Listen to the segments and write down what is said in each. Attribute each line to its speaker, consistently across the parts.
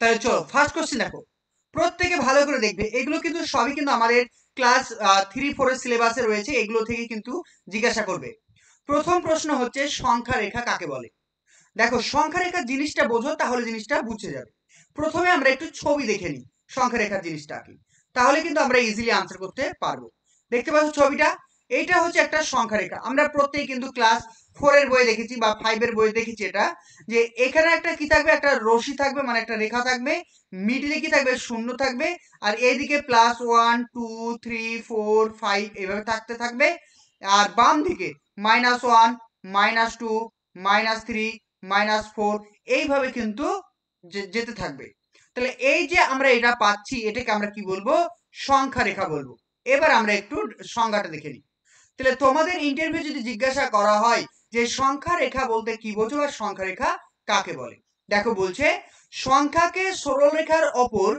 Speaker 1: তাহলে চলো first question দেখো, প্রত্যেকে ভালো করে দেখবে, এগুলো কিন্তু সবই কিন্তু আমাদের ক্লাস 3-4 এর সিলেবাসে রয়েছে, এগুলো থেকে কিন্তু জিজ্ঞাসা করবে। প্রথম প্রশ্ন হচ্ছে সংখ্যা রেখা কাকে বলে। দেখো সংখ্যা রেখা জিনিসটা বোঝো, তাহলে জিনিসটা বুঝে যাবে। প্রথমে আমরা একটু ছবি দেখে নিই সংখ্যা রেখার জিনিসটা কি, তাহলে কিন্তু আমরা ইজিলি আনসার করতে পারবো। দেখতে পাচ্ছ ছবিটা, এইটা হচ্ছে একটা সংখ্যা রেখা। আমরা প্রত্যেকে কিন্তু ক্লাস 4 এর বই দেখেছি বা 5 এর বই দেখেছি, এটা যে এখানে একটা কি থাকবে, একটা রশি থাকবে, মানে একটা রেখা থাকবে, মিডলে কি থাকবে, শূন্য থাকবে, আর এইদিকে +1 2 3 4 5 এভাবে থাকতে থাকবে, আর বাম দিকে -1 -2 -3 -4 এইভাবে কিন্তু যেতে থাকবে। তাহলে এই যে আমরা এটা পাচ্ছি, এটাকে আমরা কি বলবো, সংখ্যা রেখা বলবো। এবার আমরা একটু সংজ্ঞাটা দেখে নিই। তাহলে তোমাদের ইন্টারভিউ যদি জিজ্ঞাসা করা হয় যে সংখ্যা রেখা বলতে কি বোঝো বা সংখ্যা রেখা কাকে বলে, দেখো বলছে সংখ্যাকে সরলরেখার ওপর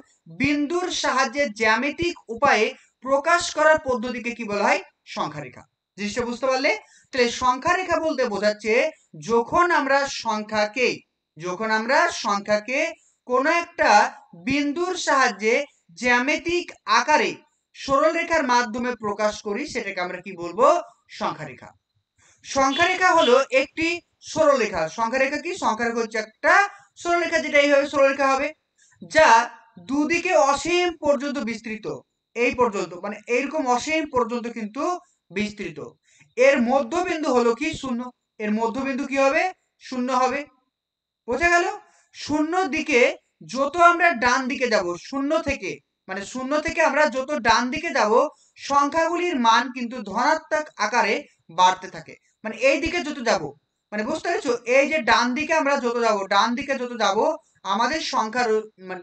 Speaker 1: বিন্দুর সাহায্যে জ্যামিতিক উপায়ে প্রকাশ করার পদ্ধতিকে কি বলা হয়, সংখ্যা রেখা। জিনিসটা বুঝতে পারলে? তাহলে সংখ্যা রেখা বলতে বোঝাচ্ছে যখন আমরা সংখ্যাকে কোন একটা বিন্দুর সাহায্যে জ্যামিতিক আকারে সরলরেখার মাধ্যমে প্রকাশ করি, সেটাকে আমরা কি বলবো, সংখ্যা রেখা। সংখ্যা রেখা হলো একটি সরলরেখা। সংখ্যা রেখা কি, সংখ্যা রেখা হচ্ছে একটা সরলরেখা, যেটা এইভাবে সরলরেখা হবে, যা দুদিকে অসীম পর্যন্ত বিস্তৃত, এই পর্যন্ত, মানে এইরকম অসীম পর্যন্ত কিন্তু বিস্তৃত। এর মধ্যবিন্দু হলো কি, শূন্য। এর মধ্যবিন্দু কি হবে, শূন্য হবে। বোঝা গেল? শূন্য দিকে যত আমরা ডান দিকে যাব, শূন্য থেকে আমরা যত ডান দিকে যাব, সংখ্যাগুলির মান কিন্তু ধনাত্মক আকারে বাড়তে থাকে। মানে এই দিকে যত যাব, মানে বুঝতে পেরেছো, এই যে ডান দিকে আমরা যত যাব আমাদের সংখ্যার মানে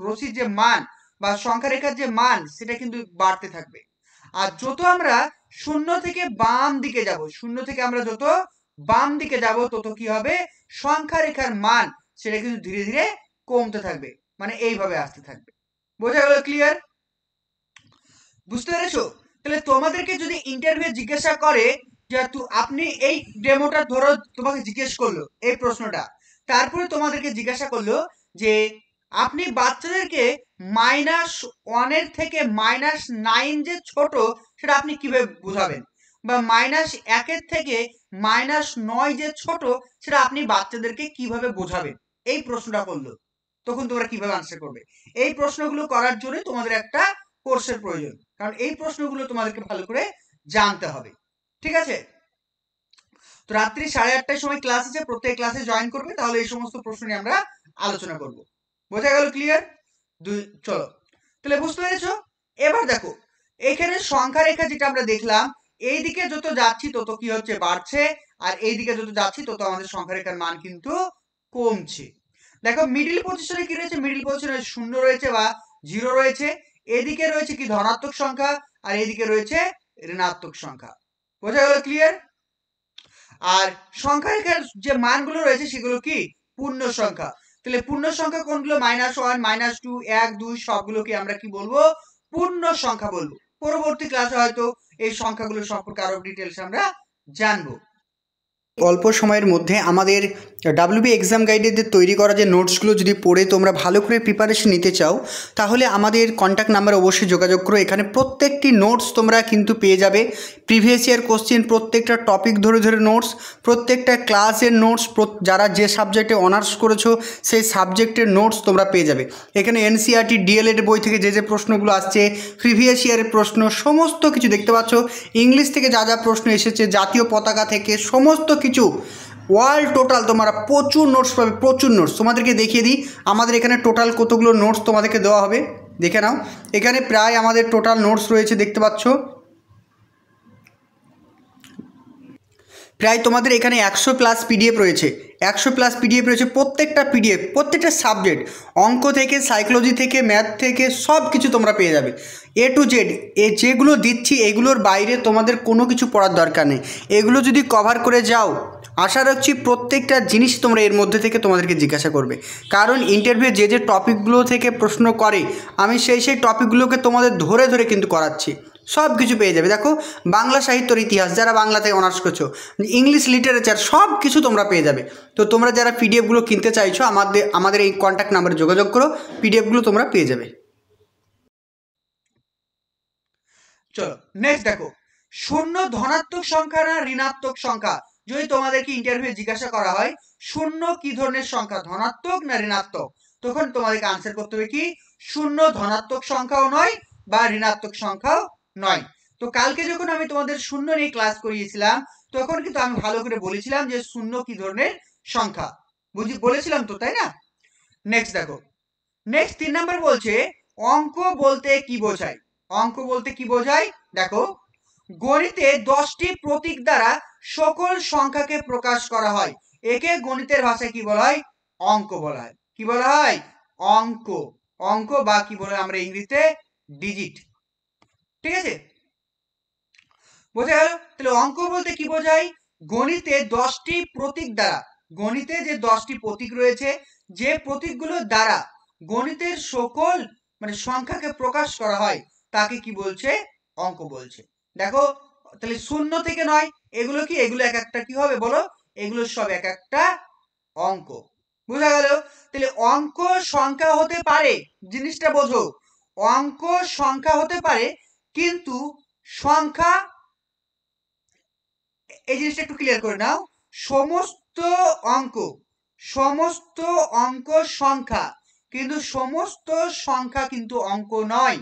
Speaker 1: রশির যে মান বা সংখ্যা রেখার যে মান, সেটা কিন্তু বাড়তে থাকবে। আর যত আমরা শূন্য থেকে আমরা যত বাম দিকে যাব, তত কি হবে, সংখ্যা রেখার মান সেটা কিন্তু ধীরে ধীরে কমতে থাকবে, মানে এইভাবে আসতে থাকবে। বোঝা গেল? ক্লিয়ার? বুঝতে পেরেছো? তাহলে তোমাদেরকে যদি ইন্টারভিউ জিজ্ঞাসা করে যে আপনি এই ডেমোটা ধরো, তোমাকে জিজ্ঞেস করলো এই প্রশ্নটা, তারপরে তোমাদেরকে জিজ্ঞাসা করলো যে আপনি বাচ্চাদেরকে -1 থেকে -9 যে ছোট, সেটা আপনি কিভাবে বোঝাবেন, বা -1 থেকে -9 যে ছোট, সেটা আপনি বাচ্চাদেরকে কিভাবে বোঝাবেন, এই প্রশ্নটা করলো, তখন তোমরা কিভাবে আনসার করবে? এই প্রশ্নগুলো করার জন্য তোমাদের একটা কোর্সের প্রয়োজন, কারণ এই প্রশ্নগুলো তোমাদেরকে ভালো করে জানতে হবে। ঠিক আছে? তো রাত্রি 8:30টার সময় ক্লাস আছে, প্রত্যেক ক্লাসে জয়েন করবে, তাহলে এই সমস্ত প্রশ্ন নিয়ে আমরা আলোচনা করব। বোঝা গেল? ক্লিয়ার? চলো, তাহলে বুঝতে পেরেছো? এবার দেখো, এখানে সংখ্যা রেখা যেটা আমরা দেখলাম, এইদিকে যত যাচ্ছি তত কি হচ্ছে, বাড়ছে, আর এইদিকে যত যাচ্ছি তত আমাদের সংখ্যা রেখার মান কিন্তু কমছে। দেখো মিডিল পজিশনে কি রয়েছে, মিডিল পজিশনে 0 রয়েছে বা 0 রয়েছে, এদিকে রয়েছে কি ধনাত্মক সংখ্যা, আর এদিকে রয়েছে ঋণাত্মক সংখ্যা। বোঝা গেল? ক্লিয়ার? আর সংখ্যা রেখার যে মানগুলো রয়েছে সেগুলো কি, পূর্ণ সংখ্যা। তাহলে পূর্ণ সংখ্যা কোনগুলো, -1 -2 1 2 সবগুলোকে আমরা কি বলবো, পূর্ণ সংখ্যা বলবো। পরবর্তী ক্লাসে হয়তো এই সংখ্যাগুলো সম্পর্কে আরো ডিটেলস আমরা জানবো।
Speaker 2: অল্প সময়ের মধ্যে আমাদের WB এক্সাম গাইডের তৈরি করা যে নোটসগুলো যদি পড়ে তোমরা ভালো করে প্রিপারেশন নিতে চাও, তাহলে আমাদের কন্ট্যাক্ট নাম্বারে অবশ্যই যোগাযোগ করো। এখানে প্রত্যেকটি নোটস তোমরা কিন্তু পেয়ে যাবে, প্রিভিয়াস ইয়ার কোশ্চেন, প্রত্যেকটা টপিক ধরে ধরে নোটস, প্রত্যেকটা ক্লাসের নোটস, যারা যে সাবজেক্টে অনার্স করেছো সেই সাবজেক্টের নোটস তোমরা পেয়ে যাবে। এখানে NCERT DLED বই থেকে যে প্রশ্নগুলো আসছে, প্রিভিয়াস ইয়ারের প্রশ্ন, সমস্ত কিছু দেখতে পাচ্ছ। ইংলিশ থেকে যা যা প্রশ্ন এসেছে, জাতীয় পতাকা থেকে সমস্ত কিছু, ওয়ার্ল্ড টোটাল তোমরা প্রচুর নোটস পাবে, প্রচুর নোটস। তোমাদেরকে দেখিয়ে দিই আমাদের এখানে টোটাল কতগুলো নোটস তোমাদেরকে দেওয়া হবে, দেখে নাও। এখানে প্রায় আমাদের টোটাল নোটস রয়েছে, দেখতে পাচ্ছ প্রায় তোমাদের এখানে 100+ PDF রয়েছে, 100+ PDF রয়েছে। প্রত্যেকটা PDF, প্রত্যেকটা সাবজেক্ট, অঙ্ক থেকে, সাইকোলজি থেকে, ম্যাথ থেকে, সব কিছু তোমরা পেয়ে যাবে A to Z। যেগুলো দিচ্ছি এগুলোর বাইরে তোমাদের কোনো কিছু পড়ার দরকার নেই। এগুলো যদি কভার করে যাও, আশা রাখছি প্রত্যেকটা জিনিস তোমরা এর মধ্যে থেকে তোমাদেরকে জিজ্ঞাসা করবে, কারণ ইন্টারভিউ যে টপিকগুলো থেকে প্রশ্ন করে আমি সেই টপিকগুলোকে তোমাদের ধরে ধরে কিন্তু করাচ্ছি। সব কিছু পেয়ে যাবে। দেখো বাংলা সাহিত্যর ইতিহাস, যারা বাংলাতে অনার্স করছো, ইংলিশ লিটারেচার, সব কিছু তোমরা পেয়ে যাবে। তো তোমরা যারা পিডিএফগুলো কিনতে চাইছো আমাদের এই কন্ট্যাক্ট নাম্বারে যোগাযোগ করো, পিডিএফগুলো তোমরা পেয়ে যাবে।
Speaker 1: চলো নেক্সট দেখো, শূন্য ধনাত্মক সংখ্যা না ঋণাত্মক সংখ্যা? যদি তোমাদেরকে ইন্টারভিউ জিজ্ঞাসা করা হয় শূন্য কি ধরনের সংখ্যা, ধনাত্মক না ঋণাত্মক, তখন তোমাদেরকে আনসার করতে হবে কি শূন্য ধনাত্মক সংখ্যাও নয় বা ঋণাত্মক সংখ্যাও নয়। তো কালকে যখন আমি তোমাদের শূন্য নিয়ে ক্লাস করিয়েছিলাম তখন কিন্তু আমি ভালো করে বলেছিলাম যে শূন্য কি ধরনের সংখ্যা, বলেছিলাম তো, তাই না? নেক্সট দেখো, নেক্সট 3 নাম্বার বলছে অঙ্ক বলতে কি বোঝায়? অঙ্ক বলতে কি বোঝায়? দেখো, গণিতে 10টি প্রতীক দ্বারা সকল সংখ্যাকে প্রকাশ করা হয়, একে গণিতের ভাষায় কি বলা হয়? অঙ্ক বলা হয়। কি বলা হয়? অঙ্ক। অঙ্ক বা কি বলে আমরা ইংরেজিতে ডিজিট। ঠিক আছে, বোঝা গেল? তাহলে অঙ্ক বলতে কি বোঝায়? গণিতে 10টি প্রতীক দ্বারা, গণিতে যে 10টি প্রতীক রয়েছে, যে প্রতীকগুলোর দ্বারা গণিতের সকল সংখ্যাকে প্রকাশ করা হয় তাকে কি বলছে? অঙ্ক বলছে। দেখো তাহলে 0 থেকে 9 এগুলো কি? এগুলো এক একটা কি হবে বলো? এগুলো সব এক একটা অঙ্ক। বোঝা গেল? তাহলে অঙ্ক সংখ্যা হতে পারে, জিনিসটা বোঝো, অঙ্ক সংখ্যা হতে পারে, কিন্তু সংখ্যা, এই জিনিসটা একটু ক্লিয়ার করে নাও, সমস্ত অঙ্ক, সমস্ত অঙ্ক সংখ্যা, কিন্তু সমস্ত সংখ্যা কিন্তু অঙ্ক নয়।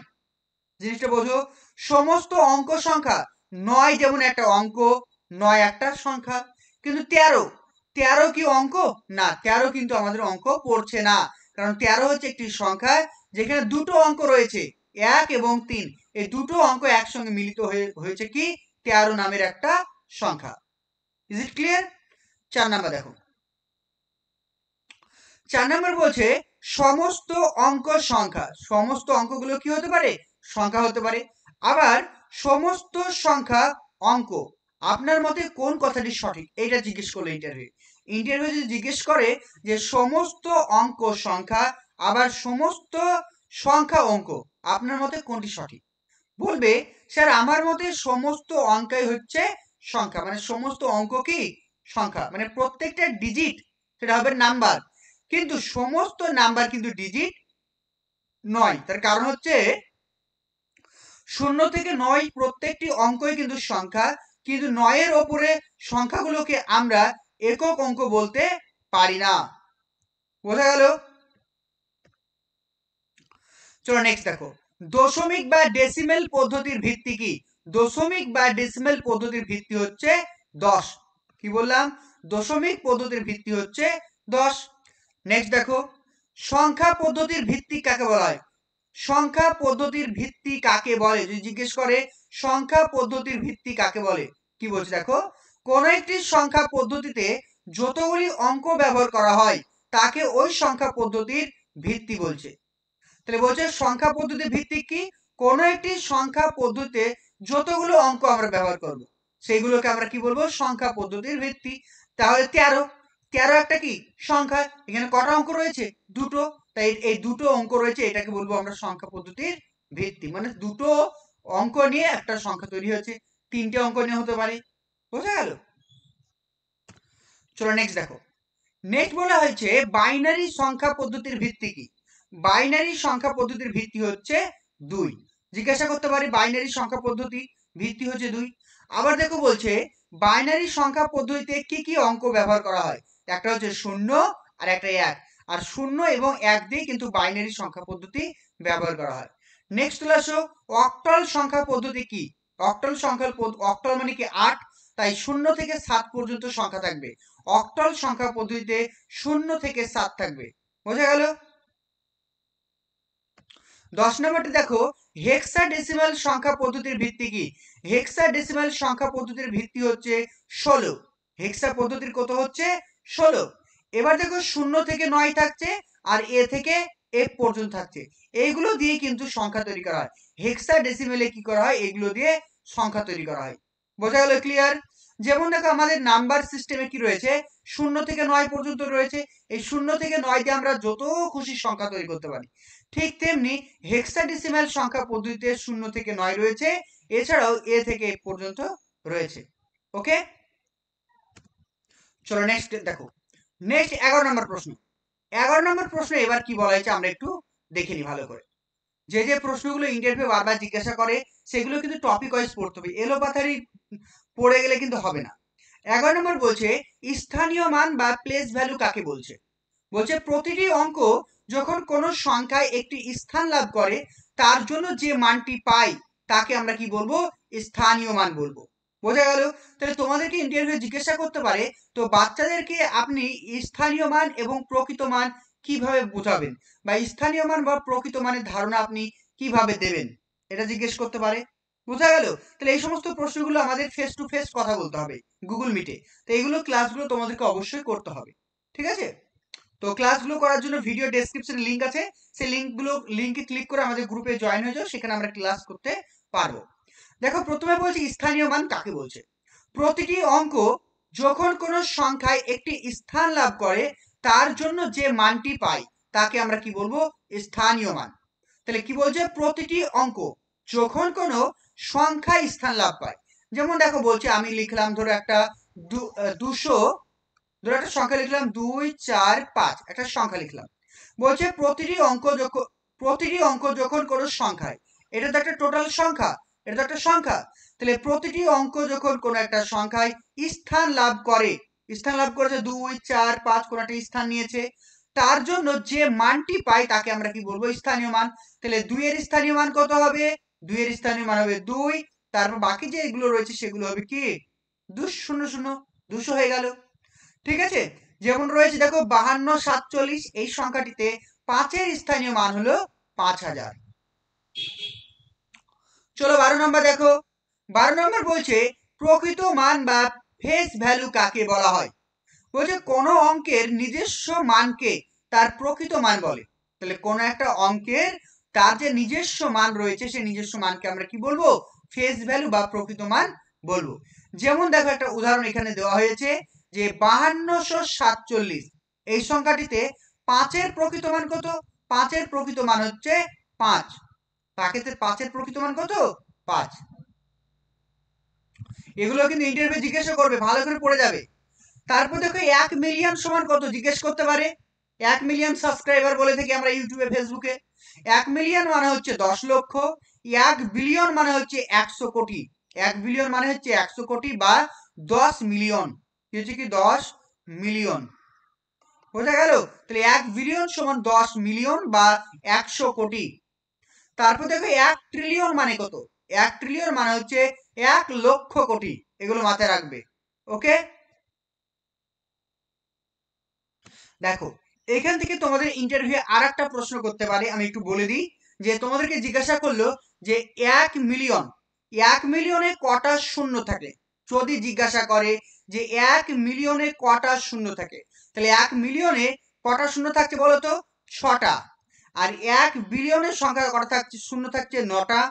Speaker 1: জিনিসটা বোঝো, সমস্ত অঙ্ক সংখ্যা, 9 যেমন একটা অঙ্ক, 9 একটা সংখ্যা, কিন্তু 13 কি অঙ্ক? না, 13 কিন্তু আমাদের অঙ্ক পড়ছে না, কারণ 13 হচ্ছে একটি সংখ্যা যেখানে দুটো অঙ্ক রয়েছে, 1 এবং 3, এই দুটো অঙ্ক একসঙ্গে মিলিত হয়েছে কি 13 নামের একটা সংখ্যা। Is it clear? 4 নাম্বার দেখো, 4 নাম্বার বলছে সমস্ত অঙ্ক সংখ্যা, সমস্ত অঙ্কগুলো কি হতে পারে? সংখ্যা হতে পারে। আবার সমস্ত সংখ্যা অঙ্ক, আপনার মতে কোন কথাটি সঠিক? এটা জিজ্ঞেস করলো ইন্টারভিউ যদি জিজ্ঞেস করে যে সমস্ত অঙ্ক সংখ্যা আবার সমস্ত সংখ্যা অঙ্ক, আপনার মতে কোনটি সঠিক? বলবে স্যার আমার মতে সমস্ত অঙ্কই হচ্ছে সংখ্যা, সমস্ত অঙ্ক কি সংখ্যা, প্রত্যেকটা ডিজিট সেটা হবে নাম্বার, কিন্তু সমস্ত নাম্বার কিন্তু ডিজিট নয়। তার কারণ হচ্ছে 0 থেকে 9 প্রত্যেকটি অঙ্কই কিন্তু সংখ্যা, কিন্তু 9 এর ওপরে সংখ্যাগুলোকে আমরা একক অঙ্ক বলতে পারি না। বোঝা গেল? চলো নেক্সট দেখো, দশমিক বা ডেসিমেল পদ্ধতির ভিত্তি কি? দশমিক বা ডেসিমেল পদ্ধতির ভিত্তি হচ্ছে 10। কি বললাম? দশমিক পদ্ধতির ভিত্তি হচ্ছে 10। নেক্সট দেখো, সংখ্যা পদ্ধতির ভিত্তি কাকে বলা হয়? সংখ্যা পদ্ধতির ভিত্তি কাকে বলে? যদি জিজ্ঞেস করে সংখ্যা পদ্ধতির ভিত্তি কাকে বলে, কি বলছে দেখো, কোন একটি সংখ্যা পদ্ধতিতে যতগুলি অঙ্ক ব্যবহার করা হয় তাকে ওই সংখ্যা পদ্ধতির ভিত্তি বলছে। তাহলে বলছে সংখ্যা পদ্ধতির ভিত্তি কি? কোন একটি সংখ্যা পদ্ধতিতে যতগুলো অঙ্ক আমরা ব্যবহার করব সেইগুলোকে আমরা কি বলবো? সংখ্যা পদ্ধতির ভিত্তি। তাহলে 13 একটা কি সংখ্যা, এখানে কটা অঙ্ক রয়েছে? দুটো, তাই এই দুটো অঙ্ক রয়েছে, এটাকে বলবো আমরা সংখ্যা পদ্ধতির ভিত্তি। দুটো অঙ্ক নিয়ে একটা সংখ্যা তৈরি হয়েছে, 3টে অঙ্ক নিয়ে হতে পারে। বোঝা গেল? চলো নেক্সট দেখো, নেক্সট বলা হয়েছে বাইনারি সংখ্যা পদ্ধতির ভিত্তি কি? বাইনারি সংখ্যা পদ্ধতির ভিত্তি হচ্ছে 2। জিজ্ঞাসা করতে পারি বাইনারি সংখ্যা পদ্ধতি ভিত্তি হচ্ছে 2। আবার দেখো বলছে বাইনারি সংখ্যা পদ্ধতিতে কি কি অঙ্ক ব্যবহার করা হয়? একটা হচ্ছে 0 আর একটা 1, আর 0 এবং 1 দিয়ে কিন্তু বাইনারি সংখ্যা পদ্ধতি ব্যবহার করা হয়। নেক্সট চলে আসো, অক্টাল সংখ্যা পদ্ধতি কি? অক্টাল অক্টাল মানে কি 8, তাই 0 থেকে 7 পর্যন্ত সংখ্যা থাকবে। অক্টাল সংখ্যা পদ্ধতিতে 0 থেকে 7 থাকবে। বোঝা গেল? 10 নম্বরটি দেখো, হেক্সাডেসিমাল সংখ্যা পদ্ধতির ভিত্তি কি? হেক্সাডেসিমাল সংখ্যা পদ্ধতির ভিত্তি হচ্ছে 16। হেক্সা পদ্ধতির কত হচ্ছে? 16। এবার দেখো 0 থেকে 9 থাকছে আর এ থেকে এফ পর্যন্ত থাকছে, এইগুলো দিয়ে কিন্তু সংখ্যা তৈরি করা হয়। হেক্সাডেসিমালে কি করা হয়? এগুলো দিয়ে সংখ্যা তৈরি করা হয়। বোঝা গেল? ক্লিয়ার? যেমন দেখো আমাদের নাম্বার সিস্টেমে কি রয়েছে? 0 থেকে 9 পর্যন্ত রয়েছে, এই 0 থেকে 9 দিয়ে আমরা যত খুশি সংখ্যা তৈরি করতে পারি। ঠিক তেমনি হেক্সাডেসিমাল সংখ্যা পদ্ধতিতে 0 থেকে 9 রয়েছে, এছাড়াও এ থেকে এ পর্যন্ত রয়েছে। ওকে, চলো নেক্সট দেখো। নেক্সট 11 নম্বর প্রশ্ন। 11 নম্বর প্রশ্ন এবার কি বলা হয়েছে আমরা একটু দেখে নিই ভালো করে। যে যে প্রশ্নগুলো ইন্টারভিউ বারবার জিজ্ঞাসা করে সেগুলো কিন্তু টপিক ওয়াইজ পড়তে হবে, এলোপাথারি পড়ে গেলে কিন্তু হবে না। 11 নম্বর বলছে স্থানীয় মান বা প্লেস ভ্যালু কাকে বলছে। বলছে প্রতিটি অঙ্ক যখন কোনো সংখ্যায় একটি স্থান লাভ করে তার জন্য যে মানটি পাই তাকে আমরা কি বলবো, স্থানীয় মান বলবো। বোঝা গেল? তাহলে তোমাদেরকে ইন্টারভিউ জিজ্ঞাসা করতে পারে, তো বাচ্চাদেরকে আপনি স্থানীয় মান এবং প্রকৃত মান কিভাবে বোঝাবেন, বা স্থানীয় মান বা প্রকৃত মানের ধারণা আপনি কিভাবে দেবেন, এটা জিজ্ঞেস করতে পারে। বোঝা গেল? তাহলে এই সমস্ত প্রশ্নগুলো আমাদের ফেস টু ফেস কথা বলতে হবে গুগল মিটে। তো এইগুলো ক্লাসগুলো তোমাদেরকে অবশ্যই করতে হবে, ঠিক আছে? তো ক্লাসগুলো করার জন্য ভিডিও ডেসক্রিপশনে লিংক আছে, সেই লিংকে ক্লিক করে আমাদের গ্রুপে জয়েন হয়ে যাও, সেখানে আমরা ক্লাস করতে পারবো। দেখো প্রথমে বলছি স্থানীয় মান কাকে বলছে। প্রতিটি অঙ্ক যখন কোনো সংখ্যায় একটি স্থান লাভ করে তার জন্য যে মানটি পাই তাকে আমরা কি বলবো, স্থানীয় মান। তাহলে কি বলছে, প্রতিটি অঙ্ক যখন কোনো সংখ্যায় স্থান লাভ পায়। যেমন দেখো বলছে আমি লিখলাম ধরো একটা 200, ধরো একটা সংখ্যা লিখলাম 2 4 5, একটা সংখ্যা লিখলাম। বলছে প্রতিটি অঙ্ক যখন কোনো সংখ্যায়, এটা তো একটা টোটাল সংখ্যা, এটা তো একটা সংখ্যা। তাহলে প্রতিটি অঙ্ক যখন কোনো একটা সংখ্যায় স্থান লাভ করে, স্থান লাভ করেছে 2 4 5, কোনো একটা স্থান নিয়েছে, তার জন্য যে মানটি পাই তাকে আমরা কি বলবো, স্থানীয় মান। তাহলে 2 এর স্থানীয় মান কত হবে, 2 এর স্থানীয় মান হবে 2, তারপর বাকি যেগুলো রয়েছে সেগুলো হবে কি 2 0 0, 200 হয়ে গেল। ঠিক আছে? যেমন রয়েছে দেখো 52 47, এই সংখ্যাটিতে 5 এর স্থানীয় মান হলো 5000। চলো 12 নম্বর দেখো। 12 নম্বর বলছে প্রকৃত মান বা ফেস ভ্যালু কাকে বলা হয়। বলছে কোন অঙ্কের নিজস্ব মানকে তার প্রকৃত মান বলে। তাহলে কোন একটা অঙ্কের তার যে নিজস্ব মান রয়েছে সেই নিজস্ব মানকে আমরা কি বলবো, ফেস ভ্যালু বা প্রকৃত মান বলবো। যেমন দেখো একটা উদাহরণ এখানে দেওয়া হয়েছে যে 5247, এই সংখ্যাটিতে 5 এর প্রকৃত মান কত, 5 এর প্রকৃত মান হচ্ছে 5। তাকে 5 এর প্রকৃত মান কত, 5। এগুলো কিন্তু ইন্টারভিউ জিজ্ঞাসা করবে, ভালো করে পড়ে যাবে। তারপর দেখো 1 মিলিয়ন সমান কত জিজ্ঞেস করতে পারে। 1 মিলিয়ন সাবস্ক্রাইবার বলে থাকি আমরা ইউটিউবে ফেসবুকে। 1 মিলিয়ন মানে হচ্ছে 10 লক্ষ, 1 বিলিয়ন মানে হচ্ছে 100 কোটি। 1 বিলিয়ন মানে হচ্ছে 100 কোটি বা 10 মিলিয়ন, কি হচ্ছে কি 10 মিলিয়ন। বোঝা গেল? তাহলে 1 বিলিয়ন সমান 10 মিলিয়ন বা 100 কোটি। তারপর দেখো 1 ট্রিলিয়ন মানে কত, 1 ট্রিলিয়ন মানে হচ্ছে 1 লক্ষ কোটি। এগুলো মাথায় রাখবে। ওকে, দেখো এখান থেকে তোমাদের ইন্টারভিউ আর একটা প্রশ্ন করতে পারে, আমি একটু বলে দিই। যে তোমাদেরকে জিজ্ঞাসা করলো যে 1 মিলিয়ন, 1 মিলিয়নে কটা শূন্য থাকে। যদি জিজ্ঞাসা করে যে 1 মিলিয়নে কটা শূন্য থাকে, তাহলে 1 মিলিয়নে কটা শূন্য থাকছে বলো তো, 6টা। আর 1 বিলিয়নের সংখ্যা কটা থাকছে, শূন্য থাকছে 9টা।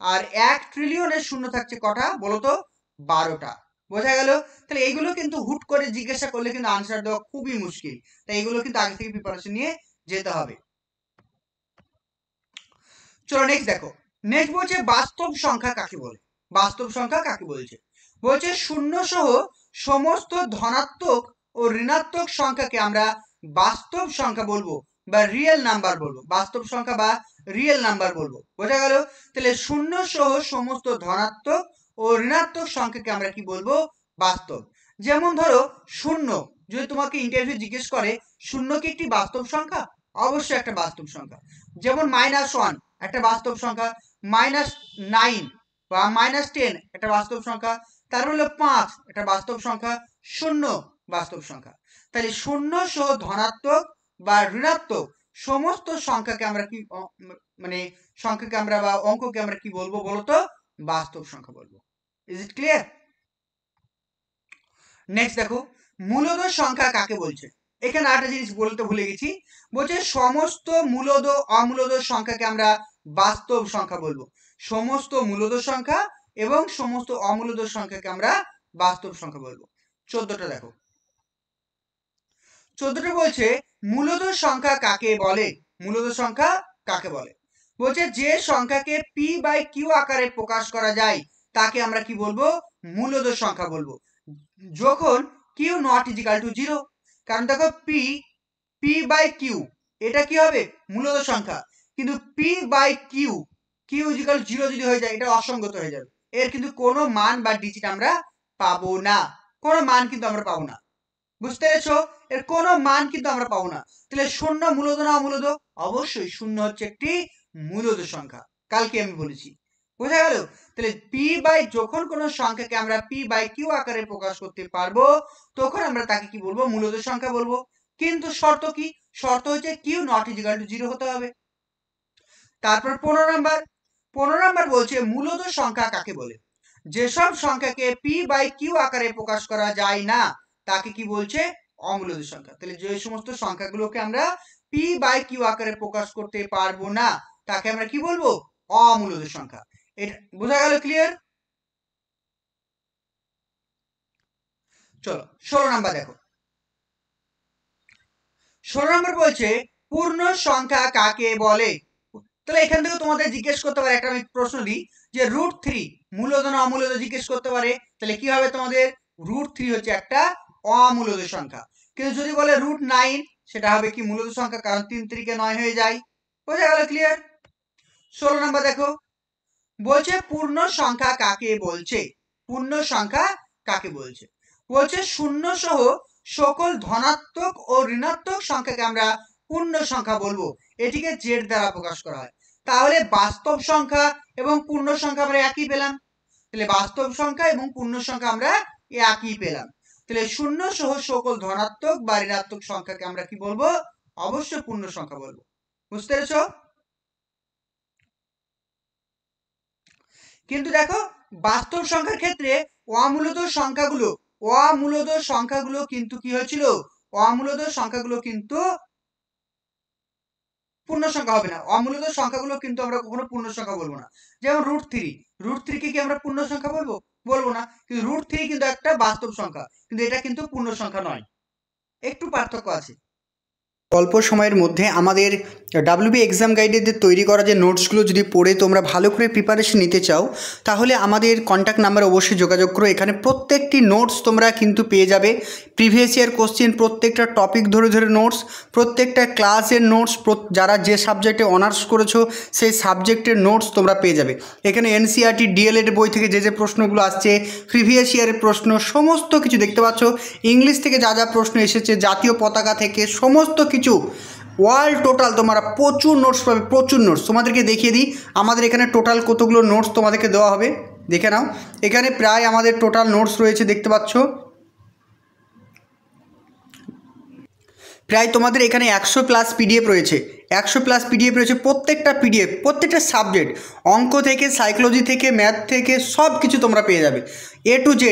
Speaker 1: আর 1 ট্রিলিয়নের শূন্য থাকছে কটা বলো তো, 12টা। বোঝা গেল? তাহলে এইগুলো কিন্তু হুট করে জিজ্ঞাসা করলে কিন্তু আনসার দেওয়া খুবই মুশকিল, তাই এগুলো কিন্তু আগে থেকে প্রিপারেশন নিয়ে যেতে হবে। চলো নেক্সট দেখো। নেক্সট বলছে বাস্তব সংখ্যা কাকে বলে। বাস্তব সংখ্যা কাকে বলছে, বলছে শূন্য সহ সমস্ত ধনাত্মক ও ঋণাত্মক সংখ্যাকে আমরা বাস্তব সংখ্যা বলবো বা রিয়েল নাম্বার বলবো। বাস্তব সংখ্যা বা রিয়েল নাম্বার বলবো। বোঝা গেল? তাহলে শূন্য সহ সমস্ত ধনাত্মক ও ঋণাত্মক সংখ্যাকে আমরা কি বলবো, বাস্তব। যেমন ধরো শূন্য, যদি তোমাকে ইন্টারভিউ জিজ্ঞেস করে শূন্য কি একটি বাস্তব সংখ্যা, অবশ্যই একটা বাস্তব সংখ্যা। যেমন -1 একটা বাস্তব সংখ্যা, -9 বা -10 একটা বাস্তব সংখ্যা, তার হলো 5 একটা বাস্তব সংখ্যা, 0 বাস্তব সংখ্যা। তাহলে শূন্য সহ ধনাত্মক বা ঋণাত্মক সমস্ত সংখ্যাকে আমরা কি মানে সংখ্যাকে আমরা বা অঙ্ককে আমরা কি বলবো বলতো, বাস্তব সংখ্যা বলবো। Is it clear? নেক্সট দেখো মূলদ সংখ্যা কাকে বলছে। এখানে আরেকটা জিনিস বলতে ভুলে গেছি, বলছে সমস্ত মূলদ অমূলদ সংখ্যাকে আমরা বাস্তব সংখ্যা বলবো। সমস্ত মূলদ সংখ্যা এবং সমস্ত অমূলদ সংখ্যাকে আমরা বাস্তব সংখ্যা বলবো। 14টা দেখো। 14টা বলছে মূলদ সংখ্যা কাকে বলে। মূলদ সংখ্যা কাকে বলে। বলছে যে সংখ্যাকে পি বাই কিউ আকারে প্রকাশ করা যায় তাকে আমরা কি বলবো, মূলদ সংখ্যা বলবো, যখন কিউ নট ইজিক্যাল টু 0। কারণ দেখো পি বাই কিউ এটা কি হবে, মূলদ সংখ্যা, কিন্তু পি বাই কিউ ইজিক্যাল 0 যদি হয়ে যায় এটা অসঙ্গত হয়ে যাবে, এর কিন্তু কোনো মান বা ডিজিট আমরা পাবো না, কোনো মান কিন্তু আমরা পাবো না, বুঝতে পেরেছো? এর কোনো মান কিন্তু আমরা পাবো না। তাহলে শূন্য মূলদ না অমূলদ? অবশ্যই শূন্য হচ্ছে একটি মূলদ সংখ্যা, কালকে আমি বলেছি, বোঝা গেল? তাহলে পি বাই যখন কোন সংখ্যাকে আমরা পি বাই কিউ আকারে প্রকাশ করতে পারবো তখন আমরা তাকে কি বলবো, মূলদ সংখ্যা বলবো। কিন্তু শর্ত কি, শর্ত হচ্ছে কিউ নট ইজিক্যাল টু 0 হতে হবে। তারপর 15 নাম্বার বলছে মূলদ সংখ্যা কাকে বলে, যেসব সংখ্যাকে পি বাই কিউ আকারে প্রকাশ করা যায় না তাকে কি বলছে, অমূলদ সংখ্যা। তাহলে যে সমস্ত সংখ্যাগুলোকে আমরা পি বাই কিউ আকারে প্রকাশ করতে পারবো না তাকে আমরা কি বলবো, অমূলদ সংখ্যা। এটা বোঝা গেল? ক্লিয়ার? চলো 16 নাম্বার দেখো। 16 নাম্বার বলছে পূর্ণ সংখ্যা কাকে বলে। তাহলে এখান থেকে তোমাদের জিজ্ঞেস করতে পারে, একটা আমি প্রশ্ন দিই যে √3 মূলদ না অমূলদ জিজ্ঞেস করতে পারে, তাহলে কি হবে তোমাদের, √3 হচ্ছে একটা অমূলদ সংখ্যা। কিন্তু যদি বলে √9 সেটা হবে কি, মূলদ সংখ্যা, কারণ 3 3 9 হয়ে যায়। বোঝা গেল? ক্লিয়ার? 16 নাম্বার দেখো, বলছে পূর্ণ সংখ্যা কাকে বলছে, পূর্ণ সংখ্যা কাকে বলছে, বলছে শূন্য সহ সকল ধনাত্মক ও ঋণাত্মক সংখ্যাকে আমরা পূর্ণ সংখ্যা বলবো, এটিকে জেড দ্বারা প্রকাশ করা হয়। তাহলে বাস্তব সংখ্যা এবং পূর্ণ সংখ্যা আমরা একই পেলাম, তাহলে বাস্তব সংখ্যা এবং পূর্ণ সংখ্যা আমরা একই পেলাম। তাহলে শূন্য সহ সকল ধনাত্মক বা ঋণাত্মক সংখ্যাকে আমরা কি বলবো, অবশ্যই পূর্ণ সংখ্যা বলবো। বুঝতে পেরেছো? কিন্তু দেখো বাস্তব সংখ্যার ক্ষেত্রে অমূলদ সংখ্যাগুলো কিন্তু কি হয়েছিল, অমূলদ সংখ্যাগুলো কিন্তু পূর্ণ সংখ্যা হবে না, অমূলদ সংখ্যাগুলো কিন্তু আমরা কখনো পূর্ণ সংখ্যা বলবো না। যেমন √3 কে কি আমরা পূর্ণ সংখ্যা বলবো না, কিন্তু √3 কিন্তু একটা বাস্তব সংখ্যা, কিন্তু এটা কিন্তু পূর্ণ সংখ্যা নয়, একটু পার্থক্য আছে।
Speaker 2: অল্প সময়ের মধ্যে আমাদের ডাব্লিউবি এক্সাম গাইডের তৈরি করা যে নোটসগুলো যদি পড়ে তোমরা ভালো করে প্রিপারেশন নিতে চাও তাহলে আমাদের কন্ট্যাক্ট নাম্বারে অবশ্যই যোগাযোগ করো। এখানে প্রত্যেকটি নোটস তোমরা কিন্তু পেয়ে যাবে, প্রিভিয়াস ইয়ার কোশ্চেন, প্রত্যেকটা টপিক ধরে ধরে নোটস, প্রত্যেকটা ক্লাসের নোটস, যারা যে সাবজেক্টে অনার্স করেছো সেই সাবজেক্টের নোটস তোমরা পেয়ে যাবে। এখানে এনসিইআরটি ডিএলএড বই থেকে যে যে প্রশ্নগুলো আসছে, প্রিভিয়াস ইয়ারের প্রশ্ন, সমস্ত কিছু দেখতে পাচ্ছ। ইংলিশ থেকে যা যা প্রশ্ন এসেছে, জাতীয় পতাকা থেকে সমস্ত কিছু, ওয়ার্ল্ড টোটাল তোমরা প্রচুর নোটস পাবে, প্রচুর নোটস। তোমাদেরকে দেখিয়ে দিই আমাদের এখানে টোটাল কতগুলো নোটস তোমাদেরকে দেওয়া হবে, দেখে নাও। এখানে প্রায় আমাদের টোটাল নোটস রয়েছে, দেখতে পাচ্ছ প্রায় তোমাদের এখানে 100+ পিডিএফ রয়েছে, 100+ পিডিএফ রয়েছে। প্রত্যেকটা পিডিএফ, প্রত্যেকটা সাবজেক্ট, অঙ্ক থেকে, সাইকোলজি থেকে, ম্যাথ থেকে সব কিছু তোমরা পেয়ে যাবে, A to Z।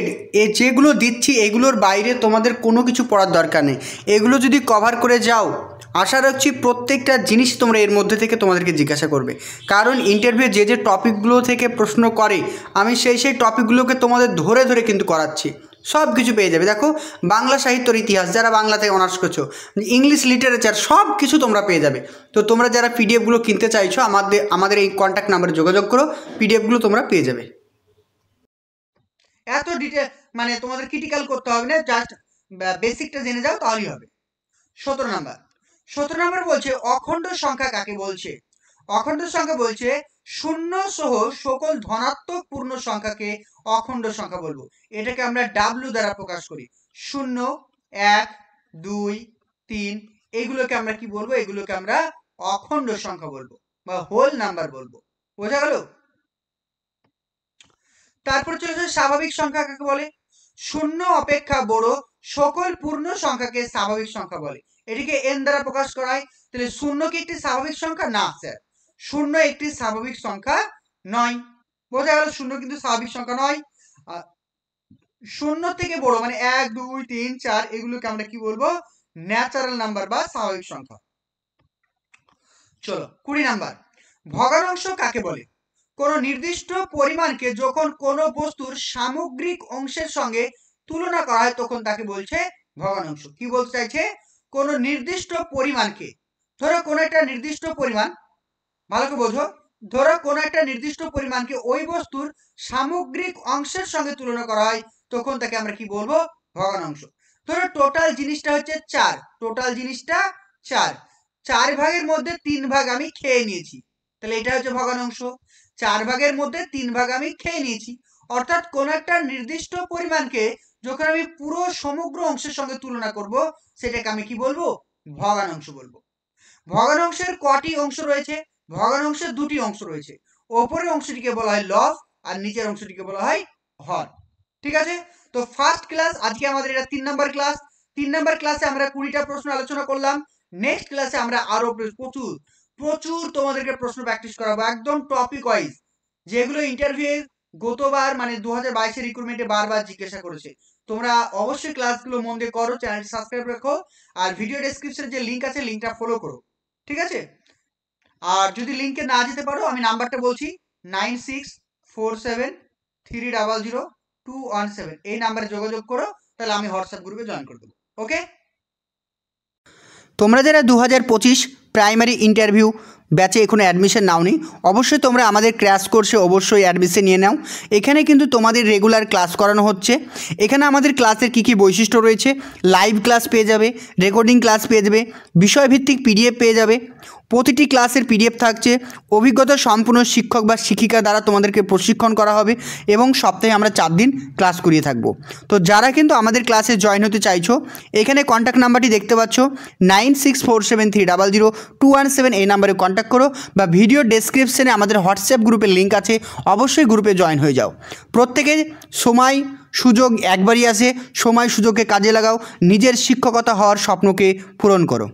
Speaker 2: যেগুলো দিচ্ছি এগুলোর বাইরে তোমাদের কোনো কিছু পড়ার দরকার নেই। এগুলো যদি কভার করে যাও আশা রাখছি প্রত্যেকটা জিনিস তোমরা এর মধ্যে থেকে তোমাদেরকে জিজ্ঞাসা করবে, কারণ ইন্টারভিউ যে যে টপিকগুলো থেকে প্রশ্ন করে আমি সেই টপিকগুলোকে তোমাদের ধরে ধরে কিন্তু করাচ্ছি, সব কিছু পেয়ে যাবে। দেখো বাংলা সাহিত্যর ইতিহাস, যারা বাংলাতে অনার্স করছো, ইংলিশ লিটারেচার, সব কিছু তোমরা পেয়ে যাবে। তো তোমরা যারা পিডিএফগুলো কিনতে চাইছো আমাদের এই কন্ট্যাক্ট নাম্বারে যোগাযোগ করো, পিডিএফগুলো তোমরা পেয়ে যাবে।
Speaker 1: এত ডিটেল মানে তোমাদের ক্রিটিক্যাল করতে হবে না, জাস্ট বেসিকটা জেনে যাও তাহলেই হবে। 17 নাম্বার বলছে অখণ্ড সংখ্যা কাকে বলছে। অখণ্ড সংখ্যা বলছে শূন্য সহ সকল ধনাত্মক পূর্ণ সংখ্যাকে অখণ্ড সংখ্যা বলবো, এটাকে আমরা ডাব্লিউ দ্বারা প্রকাশ করি। 0 1 2 3 এগুলোকে আমরা কি বলবো, এগুলোকে আমরা অখণ্ড সংখ্যা বলবো বা হোল নাম্বার বলবো। বোঝা গেল? তারপর চলেছে স্বাভাবিক সংখ্যা কাকে বলে। শূন্য অপেক্ষা বড় সকল পূর্ণ সংখ্যাকে স্বাভাবিক সংখ্যা বলে, এটিকে n দ্বারা প্রকাশ করা হয়। তাহলে শূন্য কি একটি স্বাভাবিক সংখ্যা? না স্যার, শূন্য একটি স্বাভাবিক সংখ্যা নয়। বোঝা গেল? শূন্য কিন্তু স্বাভাবিক সংখ্যা নয়। শূন্য থেকে বড় মানে 1 2 3 4 এগুলোকে আমরা কি বলবো, ন্যাচারাল নাম্বার বা স্বাভাবিক সংখ্যা। চলো 20 নাম্বার, ভগ্নাংশ কাকে বলে। কোন নির্দিষ্ট পরিমাণকে যখন কোন বস্তুর সামগ্রিক অংশের সঙ্গে তুলনা করা হয় তখন তাকে বলছে ভগ্নাংশ। কি বলতে চাইছে, কোন নির্দিষ্ট পরিমাণকে, ধরো কোন একটা নির্দিষ্ট পরিমাণ ভালো করে বোঝো। ধরো কোনো একটা নির্দিষ্ট পরিমাণকে ওই বস্তুর সামগ্রিক অংশের সঙ্গে তুলনা করা হয়, তখন তাকে আমরা কি বলবো? ভগ্নাংশ। ধরো টোটাল জিনিসটা হচ্ছে 4, টোটাল জিনিসটা 4, 4 ভাগের মধ্যে 3 ভাগ আমি খেয়ে নিয়েছি, তাহলে এটা হচ্ছে ভগ্নাংশ। 4 ভাগের মধ্যে 3 ভাগ আমি খেয়ে নিয়েছি, অর্থাৎ কোন একটা নির্দিষ্ট পরিমাণকে যখন আমি পুরো সমগ্র অংশের সঙ্গে তুলনা করব, সেটাকে আমি কি বলবো? ভগ্নাংশ বলবো। ভগ্নাংশের কটি অংশ রয়েছে? ভগ্নাংশের দুটি অংশ রয়েছে, ওপরের অংশটিকে বলা হয় লব আর নিচের অংশটিকে বলা হয় হর। ঠিক আছে, তো ফার্স্ট ক্লাস আজকে আমাদের এটা 3 নাম্বার ক্লাস। 3 নাম্বার ক্লাসে আমরা 20টা প্রশ্ন আলোচনা করলাম। নেক্সট ক্লাসে আমরা আরো প্রচুর প্রচুর তোমাদেরকে প্রশ্ন প্র্যাকটিস করাবো, একদম টপিক ওয়াইজ, যেগুলো ইন্টারভিউ গতবার মানে 2022 এর রিক্রুটমেন্টে বারবার জিজ্ঞাসা করেছে। তোমরা অবশ্যই ক্লাসগুলো মন দিয়ে করো, চ্যানেলটি সাবস্ক্রাইব রাখো, আর ভিডিও ডেসক্রিপশনে যে লিংক আছে লিংকটা ফলো করো। ঠিক আছে, আর যদি লিংকে না যেতে পারো আমি নাম্বারটা বলছি 9647300217, এই নাম্বারে যোগাযোগ করো, তাহলে আমি হোয়াটসঅ্যাপ গ্রুপে জয়েন করে দেবো। ওকে,
Speaker 2: তোমরা যারা 2025 প্রাইমারি ইন্টারভিউ ব্যাচে এখনো অ্যাডমিশন নাওনি, অবশ্যই তোমরা আমাদের ক্র্যাশ কোর্সে অবশ্যই অ্যাডমিশন নিয়ে নাও। এখানে কিন্তু তোমাদের রেগুলার ক্লাস করানো হচ্ছে। এখানে আমাদের ক্লাসের কী কী বৈশিষ্ট্য রয়েছে, লাইভ ক্লাস পেয়ে যাবে, রেকর্ডিং ক্লাস পেয়ে যাবে, বিষয়ভিত্তিক পিডিএফ পেয়ে যাবে। প্রতিটি ক্লাসের পিডিএফ থাকছে, অভিজ্ঞতা সম্পূর্ণ শিক্ষক বা শিক্ষিকা দ্বারা তোমাদেরকে প্রশিক্ষণ করা হবে, এবং সপ্তাহে আমরা 4 দিন ক্লাস করিয়ে থাকবো। তো যারা কিন্তু আমাদের ক্লাসে জয়েন হতে চাইছো, এখানে কন্ট্যাক্ট নাম্বারটি দেখতে পাচ্ছ 9647300217, এই নাম্বারে কন্ট্যাক্ট করো, বা ভিডিও ডেসক্রিপশনে আমাদের হোয়াটসঅ্যাপ গ্রুপের লিঙ্ক আছে, অবশ্যই গ্রুপে জয়েন হয়ে যাও। প্রত্যেকে সময় সুযোগ একবারই আসে, সময় সুযোগকে কাজে লাগাও, নিজের শিক্ষকতা হওয়ার স্বপ্নকে পূরণ করো।